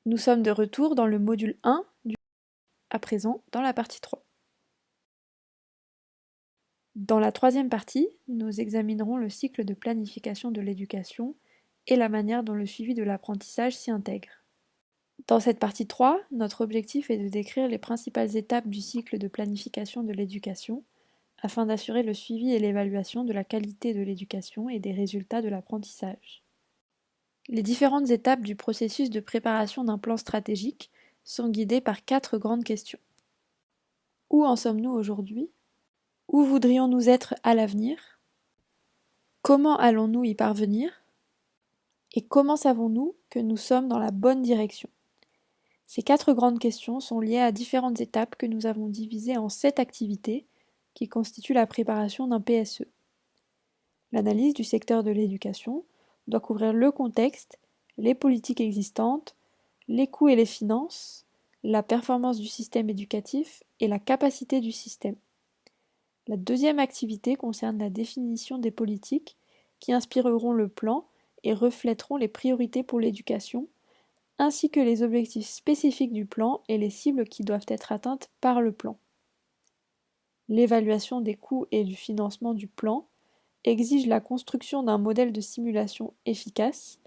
Nous sommes de retour dans le module 1, à présent dans la partie 3. Dans la troisième partie, nous examinerons le cycle de planification de l'éducation et la manière dont le suivi de l'apprentissage s'y intègre. Dans cette partie 3, notre objectif est de décrire les principales étapes du cycle de planification de l'éducation afin d'assurer le suivi et l'évaluation de la qualité de l'éducation et des résultats de l'apprentissage. Les différentes étapes du processus de préparation d'un plan stratégique sont guidées par 4 grandes questions. Où en sommes-nous aujourd'hui? Où voudrions-nous être à l'avenir? Comment allons-nous y parvenir? Et comment savons-nous que nous sommes dans la bonne direction? Ces 4 grandes questions sont liées à différentes étapes que nous avons divisées en 7 activités qui constituent la préparation d'un PSE. L'analyse du secteur de l'éducation doit couvrir le contexte, les politiques existantes, les coûts et les finances, la performance du système éducatif et la capacité du système. La deuxième activité concerne la définition des politiques qui inspireront le plan et reflèteront les priorités pour l'éducation, ainsi que les objectifs spécifiques du plan et les cibles qui doivent être atteintes par le plan. L'évaluation des coûts et du financement du plan exige la construction d'un modèle de simulation efficace.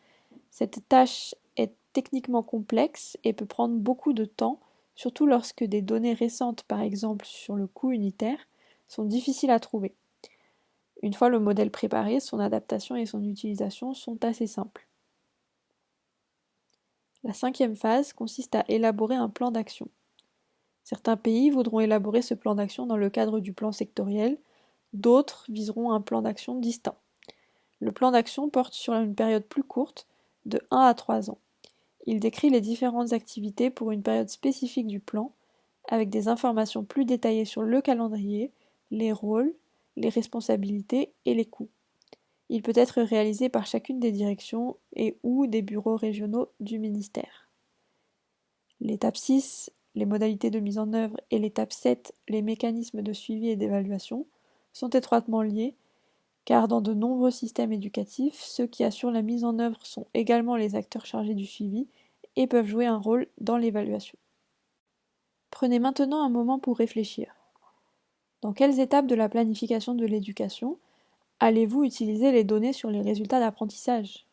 Cette tâche est techniquement complexe et peut prendre beaucoup de temps, surtout lorsque des données récentes, par exemple sur le coût unitaire, sont difficiles à trouver. Une fois le modèle préparé, son adaptation et son utilisation sont assez simples. La cinquième phase consiste à élaborer un plan d'action. Certains pays voudront élaborer ce plan d'action dans le cadre du plan sectoriel, d'autres viseront un plan d'action distinct. Le plan d'action porte sur une période plus courte, de 1 à 3 ans. Il décrit les différentes activités pour une période spécifique du plan, avec des informations plus détaillées sur le calendrier, les rôles, les responsabilités et les coûts. Il peut être réalisé par chacune des directions et ou des bureaux régionaux du ministère. L'étape 6, les modalités de mise en œuvre, et l'étape 7, les mécanismes de suivi et d'évaluation, sont étroitement liés, car dans de nombreux systèmes éducatifs, ceux qui assurent la mise en œuvre sont également les acteurs chargés du suivi et peuvent jouer un rôle dans l'évaluation. Prenez maintenant un moment pour réfléchir. Dans quelles étapes de la planification de l'éducation allez-vous utiliser les données sur les résultats d'apprentissage?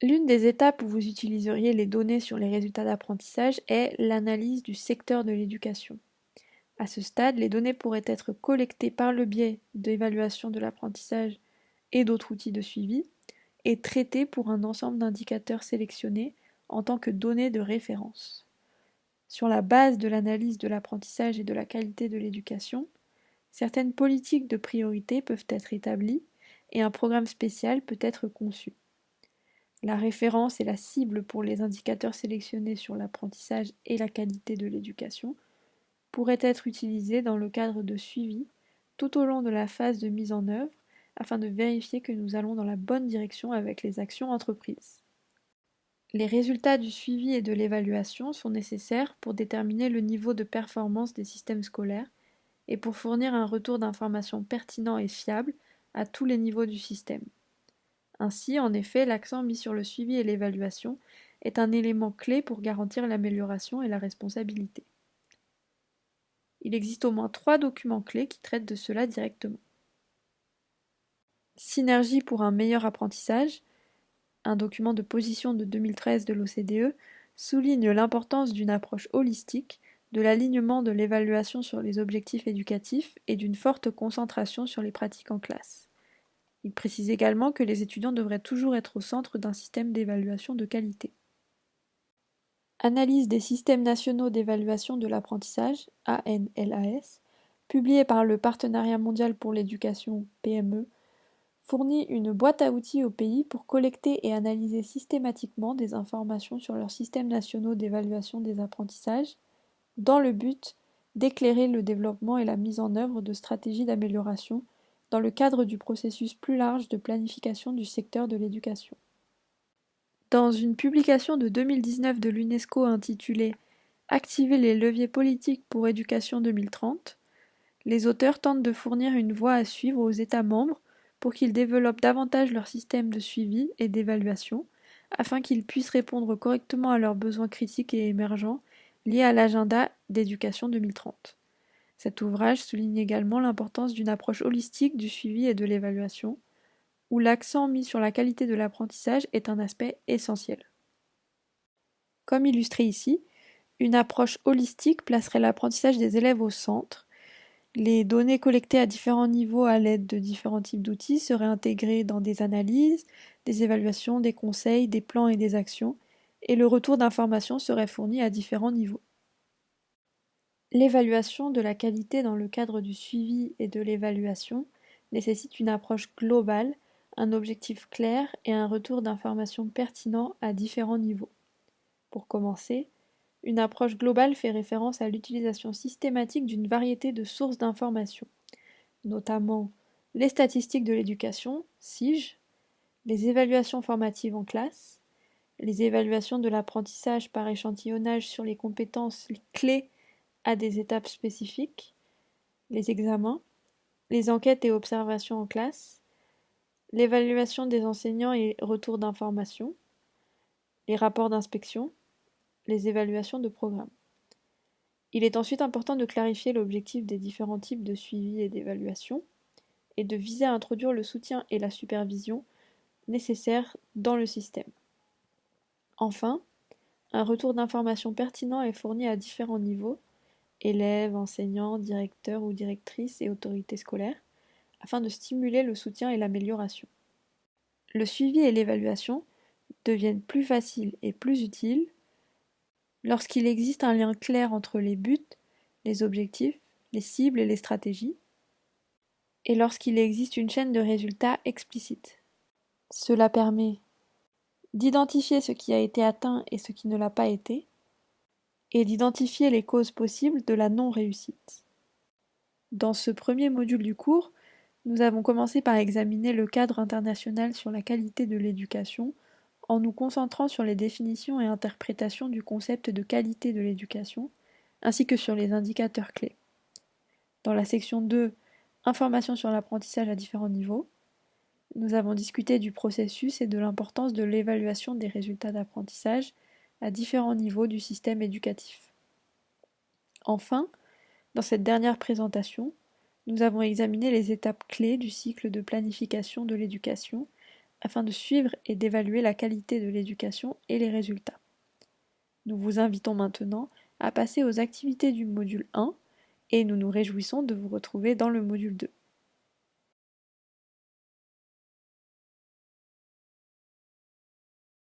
L'une des étapes où vous utiliseriez les données sur les résultats d'apprentissage est l'analyse du secteur de l'éducation. À ce stade, les données pourraient être collectées par le biais d'évaluation de l'apprentissage et d'autres outils de suivi, et traitées pour un ensemble d'indicateurs sélectionnés en tant que données de référence. Sur la base de l'analyse de l'apprentissage et de la qualité de l'éducation, certaines politiques de priorité peuvent être établies et un programme spécial peut être conçu. La référence et la cible pour les indicateurs sélectionnés sur l'apprentissage et la qualité de l'éducation pourraient être utilisés dans le cadre de suivi tout au long de la phase de mise en œuvre afin de vérifier que nous allons dans la bonne direction avec les actions entreprises. Les résultats du suivi et de l'évaluation sont nécessaires pour déterminer le niveau de performance des systèmes scolaires et pour fournir un retour d'information pertinent et fiable à tous les niveaux du système. Ainsi, en effet, l'accent mis sur le suivi et l'évaluation est un élément clé pour garantir l'amélioration et la responsabilité. Il existe au moins 3 documents clés qui traitent de cela directement. Synergie pour un meilleur apprentissage, un document de position de 2013 de l'OCDE, souligne l'importance d'une approche holistique, de l'alignement de l'évaluation sur les objectifs éducatifs et d'une forte concentration sur les pratiques en classe. Il précise également que les étudiants devraient toujours être au centre d'un système d'évaluation de qualité. Analyse des systèmes nationaux d'évaluation de l'apprentissage, ANLAS, publié par le Partenariat mondial pour l'éducation, PME, fournit une boîte à outils aux pays pour collecter et analyser systématiquement des informations sur leurs systèmes nationaux d'évaluation des apprentissages, dans le but d'éclairer le développement et la mise en œuvre de stratégies d'amélioration dans le cadre du processus plus large de planification du secteur de l'éducation. Dans une publication de 2019 de l'UNESCO intitulée « Activer les leviers politiques pour éducation 2030 », les auteurs tentent de fournir une voie à suivre aux États membres pour qu'ils développent davantage leur système de suivi et d'évaluation, afin qu'ils puissent répondre correctement à leurs besoins critiques et émergents liés à l'agenda d'éducation 2030. Cet ouvrage souligne également l'importance d'une approche holistique du suivi et de l'évaluation, où l'accent mis sur la qualité de l'apprentissage est un aspect essentiel. Comme illustré ici, une approche holistique placerait l'apprentissage des élèves au centre. Les données collectées à différents niveaux à l'aide de différents types d'outils seraient intégrées dans des analyses, des évaluations, des conseils, des plans et des actions, et le retour d'informations serait fourni à différents niveaux. L'évaluation de la qualité dans le cadre du suivi et de l'évaluation nécessite une approche globale, un objectif clair et un retour d'informations pertinent à différents niveaux. Pour commencer, une approche globale fait référence à l'utilisation systématique d'une variété de sources d'informations, notamment les statistiques de l'éducation, SIG, les évaluations formatives en classe, les évaluations de l'apprentissage par échantillonnage sur les compétences clés à des étapes spécifiques, les examens, les enquêtes et observations en classe, l'évaluation des enseignants et retour d'informations, les rapports d'inspection, les évaluations de programme. Il est ensuite important de clarifier l'objectif des différents types de suivi et d'évaluation et de viser à introduire le soutien et la supervision nécessaires dans le système. Enfin, un retour d'information pertinent est fourni à différents niveaux, élèves, enseignants, directeurs ou directrices et autorités scolaires, afin de stimuler le soutien et l'amélioration. Le suivi et l'évaluation deviennent plus faciles et plus utiles lorsqu'il existe un lien clair entre les buts, les objectifs, les cibles et les stratégies, et lorsqu'il existe une chaîne de résultats explicite. Cela permet d'identifier ce qui a été atteint et ce qui ne l'a pas été, et d'identifier les causes possibles de la non-réussite. Dans ce premier module du cours, nous avons commencé par examiner le cadre international sur la qualité de l'éducation en nous concentrant sur les définitions et interprétations du concept de qualité de l'éducation, ainsi que sur les indicateurs clés. Dans la section 2, Information sur l'apprentissage à différents niveaux, nous avons discuté du processus et de l'importance de l'évaluation des résultats d'apprentissage à différents niveaux du système éducatif. Enfin, dans cette dernière présentation, nous avons examiné les étapes clés du cycle de planification de l'éducation afin de suivre et d'évaluer la qualité de l'éducation et les résultats. Nous vous invitons maintenant à passer aux activités du module 1 et nous nous réjouissons de vous retrouver dans le module 2.